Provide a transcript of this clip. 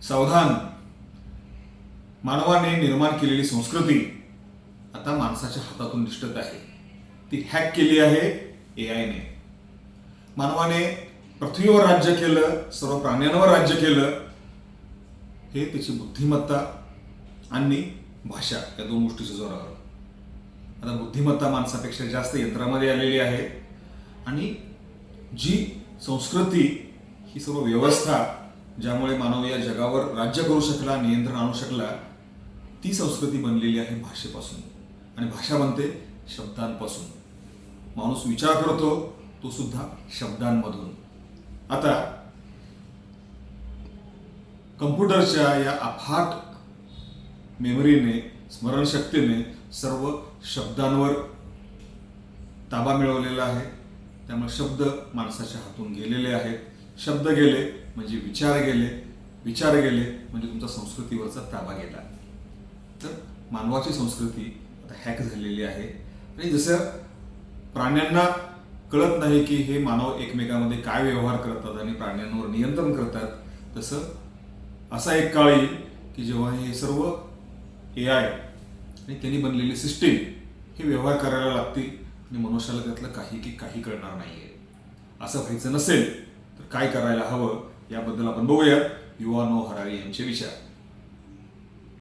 सावधान, मानवाने निर्माण केलेली संस्कृती आता माणसाच्या हातातून निष्ठत आहे. ती हॅक केली आहे एआयने. मानवाने पृथ्वीवर राज्य केलं, सर्व प्राण्यांवर राज्य केलं. हे त्याची बुद्धिमत्ता आणि भाषा या दोन गोष्टीच्या जोरावर. आता बुद्धिमत्ता माणसापेक्षा जास्त यंत्रामध्ये आलेली आहे आणि जी संस्कृती, ही सर्व व्यवस्था ज्यामुळे मानव या जगावर राज्य करू शकला, नियंत्रण आणू शकला, ती संस्कृती बनलेली आहे भाषेपासून. आणि भाषा बनते शब्दांपासून. माणूस विचार करतो तो सुद्धा शब्दांमधून. आता कम्प्युटरच्या या अफाट मेमरीने, स्मरणशक्तीने सर्व शब्दांवर ताबा मिळवलेला आहे. त्यामुळे शब्द माणसाच्या हातून गेलेले आहेत. शब्द गेले म्हणजे विचार गेले, विचार गेले म्हणजे तुमचा संस्कृतीवरचा ताबा गेला. तर मानवाची संस्कृती आता हॅक झालेली आहे. आणि जसं प्राण्यांना कळत नाही की हे मानव एकमेकांमध्ये काय व्यवहार करतात आणि प्राण्यांवर नियंत्रण करतात, तसं असा एक काळ येईल की जेव्हा हे सर्व एआय आणि त्यांनी बनलेली सिस्टीम हे व्यवहार करायला लागतील आणि मनुष्याला त्यातलं काही कळणार नाहीये. असं व्हायचं नसेल तर काय करायला हवं याबद्दल आपण बघूया युवा नो हरारी यांचे विचार.